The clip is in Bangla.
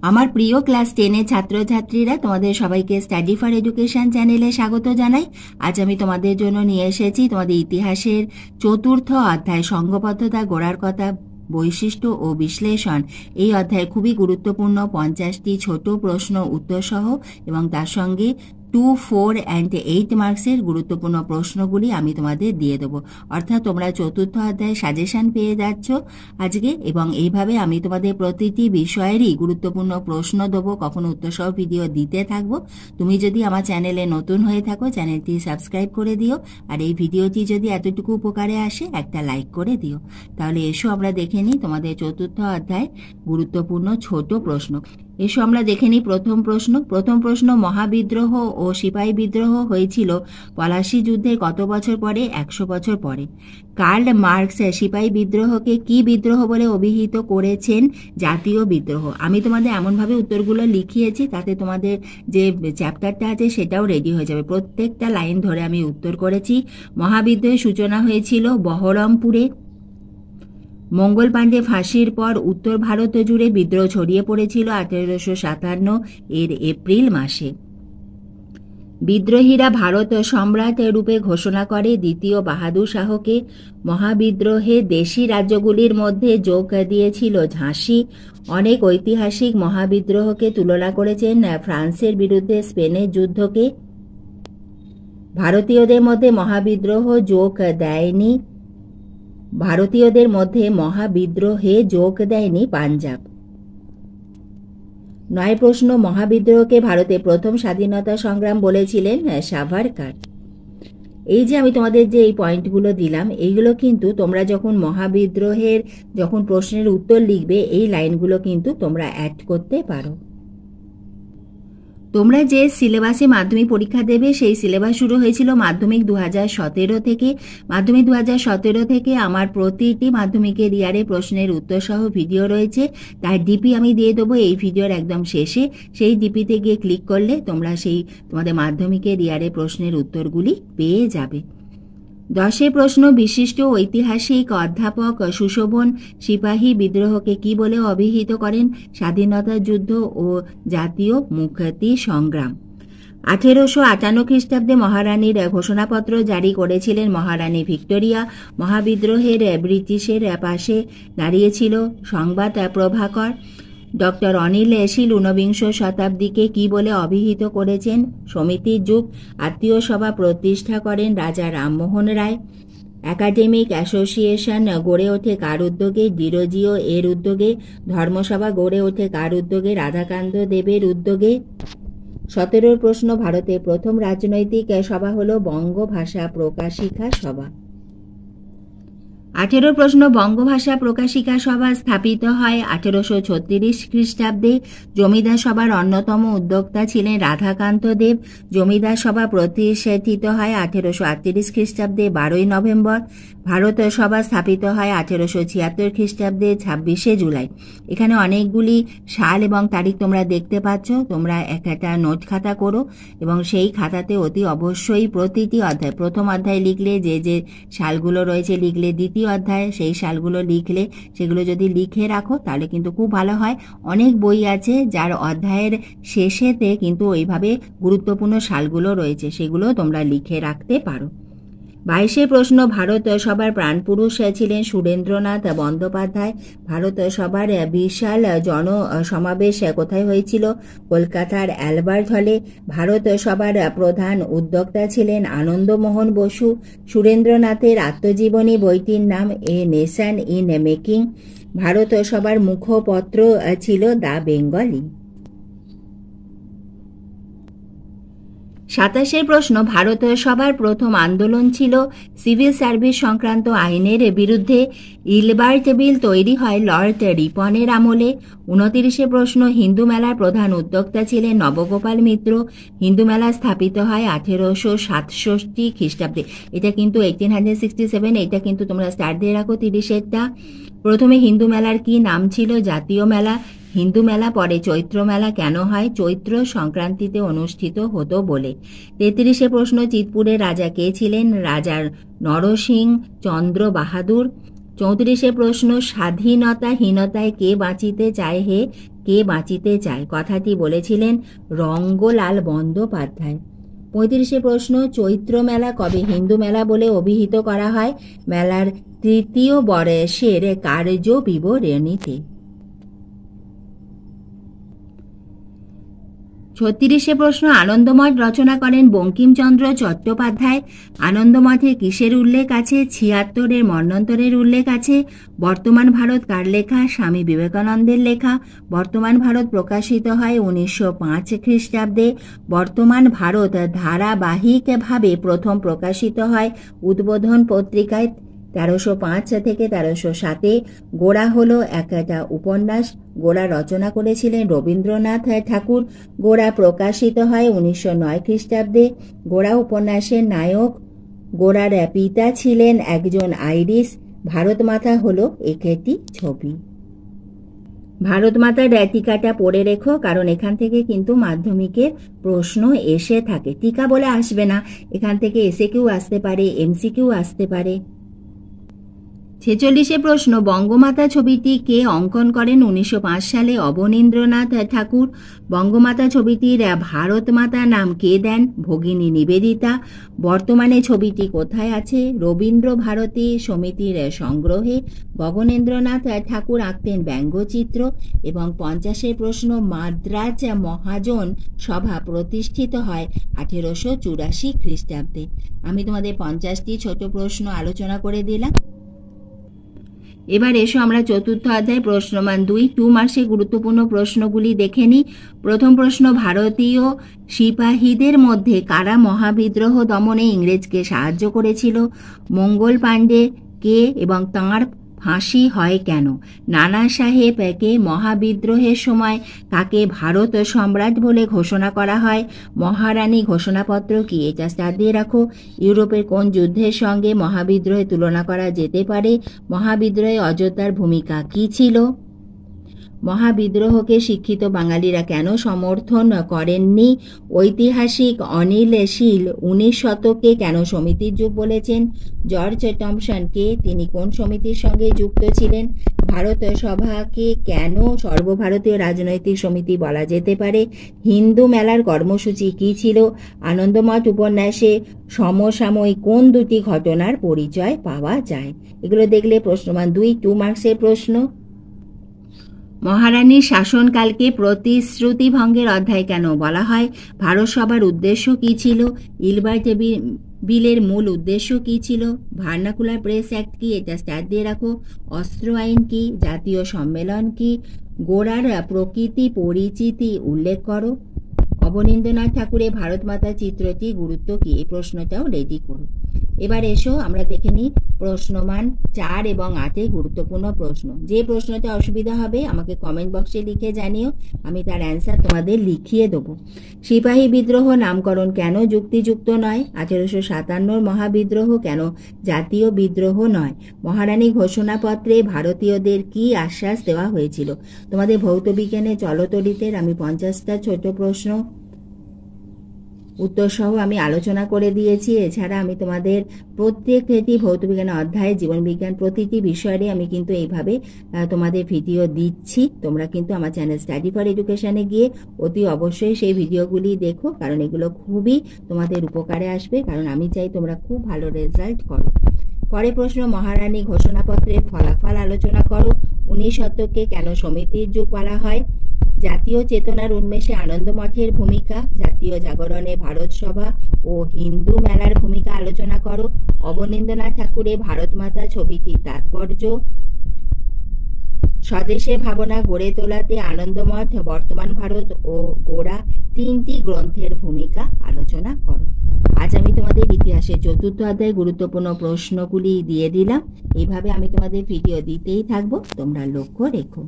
আমার প্রিয় ক্লাস 10 ছাত্রছাত্রীরা, তোমাদের সবাইকে স্টাডি ফর এডুকেশন চ্যানেলে স্বাগত জানাই। আজ আমি তোমাদের জন্য নিয়ে এসেছি তোমাদের ইতিহাসের চতুর্থ অধ্যায় সংঘবদ্ধতা, গোড়ার কথা, বৈশিষ্ট্য ও বিশ্লেষণ। এই অধ্যায়ে খুবই গুরুত্বপূর্ণ 50টি ছোট প্রশ্ন উত্তর সহ এবং তার সঙ্গে 2, 4 and 8 মার্কসের গুরুত্বপূর্ণ প্রশ্নগুলি আমি তোমাদের দিয়ে দেবো। অর্থাৎ তোমরা চতুর্থ অধ্যায়ে সাজেশন পেয়ে যাচ্ছ আজকে, এবং এইভাবে আমি তোমাদের প্রতিটি বিষয়েরই গুরুত্বপূর্ণ প্রশ্ন দেবো, কখনো উত্তর সহ ভিডিও দিতে থাকবো। তুমি যদি আমার চ্যানেলে নতুন হয়ে থাকো, চ্যানেলটি সাবস্ক্রাইব করে দিও, আর এই ভিডিওটি যদি এতটুকু উপকারে আসে একটা লাইক করে দিও। তাহলে এসো আমরা দেখে নিই তোমাদের চতুর্থ অধ্যায় গুরুত্বপূর্ণ ছোট প্রশ্ন। এসো আমরা দেখে নিই প্রথম প্রশ্ন, মহাবিদ্রোহ ও সিপাহী বিদ্রোহ হয়েছিল পলাশী যুদ্ধের কত বছর পরে? 100 বছর পরে। কার্ল মার্কস সিপাহী বিদ্রোহকে কি বিদ্রোহ বলে অভিহিত করেছেন? জাতীয় বিদ্রোহ। আমি তোমাদের এমনভাবে উত্তরগুলো লিখিয়েছি তাতে তোমাদের যে চ্যাপ্টারটা আছে সেটাও রেডি হয়ে যাবে। প্রত্যেকটা লাইন ধরে আমি উত্তর করেছি। মহাবিদ্রোহের সূচনা হয়েছিল বহরমপুরে। মঙ্গল পাণ্ডে ফাঁসির পর উত্তর ভারত জুড়ে বিদ্রোহ ছড়িয়ে পড়েছিল 1857 এর এপ্রিল মাসে। বিদ্রোহীরা ভারত সম্রাট রূপে ঘোষণা করে দ্বিতীয় বাহাদুর শাহকে। মহাবিদ্রোহে দেশি রাজ্যগুলির মধ্যে যোগ দিয়েছিল ঝাঁসি। অনেক ঐতিহাসিক মহাবিদ্রোহকে তুলনা করেছেন ফ্রান্সের বিরুদ্ধে স্পেনের যুদ্ধকে। ভারতীয়দের মধ্যে মহাবিদ্রোহে যোগ দেয়নি পাঞ্জাব। 9 প্রশ্ন, মহাবিদ্রোহকে ভারতে প্রথম স্বাধীনতা সংগ্রাম বলেছিলেন সাভারকার। এই যে আমি তোমাদের যে এই পয়েন্টগুলো দিলাম, এইগুলো কিন্তু তোমরা যখন মহাবিদ্রোহের প্রশ্নের উত্তর লিখবে এই লাইনগুলো কিন্তু তোমরা অ্যাড করতে পারো। তোমরা যে সিলেবাসে মাধ্যমিক পরীক্ষা দেবে সেই সিলেবাস শুরু হয়েছিল মাধ্যমিক 2017 থেকে। মাধ্যমিক 2017 থেকে আমার প্রতিটি মাধ্যমিকের ইয়ারে প্রশ্নের উত্তর সহ ভিডিও রয়েছে, তার ডিপি আমি দিয়ে দেবো এই ভিডিওর একদম শেষে। সেই ডিপিতে গিয়ে ক্লিক করলে তোমরা তোমাদের মাধ্যমিকের ইয়ারে প্রশ্নের উত্তরগুলি পেয়ে যাবে। 10 প্রশ্ন, বিশিষ্ট ঐতিহাসিক অধ্যাপক সুশোভন সিপাহী বিদ্রোহকে কি বলে অভিহিত করেন? স্বাধীনতা যুদ্ধ ও জাতীয় মুক্তি সংগ্রাম। 1858 খ্রিস্টাব্দে মহারানীর ঘোষণাপত্র জারি করেছিলেন মহারানী ভিক্টোরিয়া। মহাবিদ্রোহের ব্রিটিশের পাশে দাঁড়িয়েছিল সংবাদ প্রভাকর। ডক্টর অনিল শীল 19বিংশ শতাব্দীকে কি বলে অভিহিত করেছেন? সমিতির যুগ। আত্মীয় সভা প্রতিষ্ঠা করেন রাজা রামমোহন রায়। একাডেমিক অ্যাসোসিয়েশন গড়ে ওঠে কার উদ্যোগে? ডিরোজিও এর উদ্যোগে। ধর্মসভা গড়ে ওঠে কার উদ্যোগে? রাধাকান্ত দেবের উদ্যোগে। 17 প্রশ্ন, ভারতের প্রথম রাজনৈতিক সভা হল বঙ্গভাষা প্রকাশিকা সভা। 18 প্রশ্ন, বঙ্গভাষা প্রকাশিকা সভা স্থাপিত হয় 1836 খ্রিস্টাব্দে। জমিদার সভার অন্যতম উদ্যোক্তা ছিলেন রাধাকান্ত দেব। জমিদার সভা প্রতিষ্ঠিত হয় 1838 খ্রিস্টাব্দে 12 নভেম্বর। ভারত সভা স্থাপিত হয় 1876 খ্রিস্টাব্দে 26 জুলাই। এখানে অনেকগুলি সাল এবং তারিখ তোমরা দেখতে পাচ্ছ। তোমরা একটা নোট খাতা করো এবং সেই খাতাতে অতি অবশ্যই প্রতিটি অধ্যায়, প্রথম অধ্যায় লিখলে যে সালগুলো রয়েছে লিখলে, দ্বিতীয় অধ্যায় সেই সালগুলো লিখলে, সেগুলো যদি লিখে রাখো তাহলে কিন্তু খুব ভালো হয়। অনেক বই আছে যার অধ্যায়ের শেষেতে কিন্তু ওইভাবে গুরুত্বপূর্ণ সালগুলো রয়েছে, সেগুলো তোমরা লিখে রাখতে পারো। 22 প্রশ্ন, ভারত সভার প্রাণপুরুষ ছিলেন সুরেন্দ্রনাথ বন্দ্যোপাধ্যায়। ভারত সভার বিশাল জনসমাবেশ কোথায় হয়েছিল? কলকাতার অ্যালবার্ট হলে। ভারত সভার প্রধান উদ্যোক্তা ছিলেন আনন্দমোহন বসু। সুরেন্দ্রনাথের আত্মজীবনী বইটির নাম a nation in making. Bharat সভার মুখপত্র ছিল দ্য বেঙ্গলি। 27 প্রশ্ন, ভারত সভার প্রথম আন্দোলন ছিল সিভিল সার্ভিস সংক্রান্ত আইনের বিরুদ্ধে। ইলবার্ট বিল তৈরি হয় লর্ড রিপনের আমলে। 29 প্রশ্ন, হিন্দু মেলার প্রধান উদ্যোক্তা ছিলেন নবগোপাল মিত্র। হিন্দু মেলা স্থাপিত হয় 1867 খ্রিস্টাব্দে। এটা কিন্তু 1867, এটা কিন্তু তোমরা স্টার্ট দিয়ে রাখো 30-এরটা। প্রথমে হিন্দু মেলার কি নাম ছিল? জাতীয় মেলা। হিন্দু মেলা পরে চৈত্র মেলা কেন হয়? চৈত্র সংক্রান্তিতে অনুষ্ঠিত হতো বলে। 33 প্রশ্ন, চিতপুরের রাজা কে ছিলেন? রাজা নরসিং চন্দ্র বাহাদুর। 34 প্রশ্ন, স্বাধীনতাহীনতায় কে বাঁচিতে চায় হে? কে বাঁচিতে চায়, কথাটি বলেছিলেন রঙ্গলাল বন্দ্যোপাধ্যায়। 35 প্রশ্ন, চৈত্র মেলা কবে হিন্দু মেলা বলে অভিহিত করা হয়? মেলার তৃতীয় বর্ষের কার্য বিবরণীতে। 36 প্রশ্ন, আনন্দমঠ রচনা করেন বঙ্কিমচন্দ্র চট্টোপাধ্যায়। আনন্দমঠে কিসের উল্লেখ আছে? 76-এর মন্বন্তরের উল্লেখ আছে। বর্তমান ভারত কার লেখা? স্বামী বিবেকানন্দের লেখা। বর্তমান ভারত প্রকাশিত হয় 1905 খ্রিস্টাব্দে। বর্তমান ভারত ধারাবাহিকভাবে প্রথম প্রকাশিত হয় উদ্বোধন পত্রিকায় 1305 থেকে 1307। গোড়া হলো একটা উপন্যাস। গোড়া রচনা করেছিলেন রবীন্দ্রনাথ ঠাকুর। গোড়া প্রকাশিত হয় 1909 খ্রিস্টাব্দে। গোড়া উপন্যাসের নায়ক। গোড়ার পিতা ছিলেন একজন আইরিশ। ভারত মাতা হলো একটি ছবি। ভারত মাতার টিকাটা পড়ে রেখো, কারণ এখান থেকে কিন্তু মাধ্যমিকের প্রশ্ন এসে থাকে। টিকা বলে আসবে না, এখান থেকে এসএকিউ আসতে পারে, এমসিকিউ আসতে পারে। 46 প্রশ্ন, বঙ্গমাতা ছবিটি কে অঙ্কন করেন? 1905 সালে অবনীন্দ্রনাথ ঠাকুর। বঙ্গমাতা ছবিটির ভারত মাতা নাম কে দেন? ভগিনী নিবেদিতা। বর্তমানে ছবিটি কোথায় আছে? রবীন্দ্র ভারতী সমিতির সংগ্রহে। গগনেন্দ্রনাথ ঠাকুর আঁকতেন ব্যঙ্গচিত্র। এবং 50 প্রশ্ন, মাদ্রাজ মহাজন সভা প্রতিষ্ঠিত হয় 1884 খ্রিস্টাব্দে। আমি তোমাদের 50টি ছোট প্রশ্ন আলোচনা করে দিলাম। এবার এসো আমরা চতুর্থ অধ্যায় প্রশ্নমান 2 মার্কসে গুরুত্বপূর্ণ প্রশ্নগুলি দেখে নিই। প্রথম প্রশ্ন, ভারতীয় সিপাহীদের মধ্যে কারা মহাবিদ্রোহ দমনে ইংরেজকে সাহায্য করেছিল? মঙ্গল পাণ্ডে কে এবং তাঁর ফাঁসি হয় কেন? নানা সাহেব কে মহাবিদ্রোহের সময় কাকে ভারত সম্রাট বলে ঘোষণা করা হয়? মহারানী ঘোষণাপত্র কি? এটা স্টার দিয়ে রাখো। ইউরোপের কোন যুদ্ধের সঙ্গে মহাবিদ্রোহে তুলনা করা যেতে পারে? মহাবিদ্রোহে অযোধ্যার ভূমিকা কি ছিল? মহাবিদ্রোহকে শিক্ষিত বাঙালিরা কেন সমর্থন করেননি? ঐতিহাসিক অনিল শীল 19 শতকে কেন সমিতির যুগ বলেছেন? জর্জ টমসন কে? তিনি কোন সমিতির সঙ্গে যুক্ত ছিলেন? ভারত সভাকে কেন সর্বভারতীয় রাজনৈতিক সমিতি বলা যেতে পারে? হিন্দু মেলার কর্মসূচি কি ছিল? আনন্দমঠ উপন্যাসে সমসাময়িক কোন দুটি ঘটনার পরিচয় পাওয়া যায়? এগুলো দেখলে প্রশ্নমান 2 মার্কসের প্রশ্ন। মহারানীর শাসনকালকে প্রতিশ্রুতি ভঙ্গের অধ্যায় কেন বলা হয়? ভারত সভার উদ্দেশ্য কি ছিল? ইলবার্ট বিলের মূল উদ্দেশ্য কি ছিল? ভার্নাকুলার প্রেস অ্যাক্ট কি? এটা স্টার দিয়ে রাখো। অস্ত্র আইন কি? জাতীয় সম্মেলন কি? গোড়ার প্রকৃতি পরিচিতি উল্লেখ করো। অবনীন্দ্রনাথ ঠাকুরের ভারত মাতা চিত্রটি গুরুত্ব কি? এই প্রশ্নটাও রেডি করো। এবার এসো আমরা দেখে নিই প্রশ্নমান 4 এবং 8 গুরুত্বপূর্ণ প্রশ্ন। যে প্রশ্নটা অসুবিধা হবে আমাকে কমেন্ট বক্সে লিখে জানিও, আমি তার অ্যান্সার তোমাদের লিখিয়ে দেবো। সিপাহী বিদ্রোহ নামকরণ কেন যুক্তিযুক্ত নয়? 1857 মহাবিদ্রোহ কেন জাতীয় বিদ্রোহ নয়? মহারানী ঘোষণাপত্রে ভারতীয়দের কি আশ্বাস দেওয়া হয়েছিল? তোমাদের ভৌত বিজ্ঞানে চলতরিতের আমি 50টা ছোট প্রশ্ন উত্তর সহ আমি আলোচনা করে দিয়েছি। এছাড়া আমি তোমাদের প্রত্যেকটি ভৌতবিজ্ঞান অধ্যায়, জীবনবিজ্ঞান প্রতিটি বিষয়ে আমি কিন্তু এইভাবে তোমাদের ভিডিও দিচ্ছি। তোমরা কিন্তু আমার চ্যানেল স্টাডি ফর এডুকেশনে গিয়ে অতি অবশ্যই সেই ভিডিওগুলি দেখো, কারণ এগুলো খুবই তোমাদের উপকারে আসবে, কারণ আমি চাই তোমরা খুব ভালো রেজাল্ট করো। পরে প্রশ্ন, মহারানী ঘোষণাপত্রের ফলাফল আলোচনা করো। 19 শতকে কেন সমিতির যুগ বলা হয়? জাতীয় চেতনার উন্মেষে আনন্দমঠের ভূমিকা। জাতীয় জাগরণে ভারত সভা ও হিন্দু মেলার ভূমিকা আলোচনা করো। অবনীন্দ্রনাথ ঠাকুরের ভারত মাতা ছবিটির তাৎপর্য। স্বদেশে ভাবনা গড়ে তোলাতে আনন্দমঠ, বর্তমান ভারত ও গোড়া 3টি গ্রন্থের ভূমিকা আলোচনা করো। আজ আমি তোমাদের ইতিহাসের 4র্থ অধ্যায়ে গুরুত্বপূর্ণ প্রশ্নগুলি দিয়ে দিলাম। এইভাবে আমি তোমাদের ভিডিও দিতেই থাকবো, তোমরা লক্ষ্য রেখো।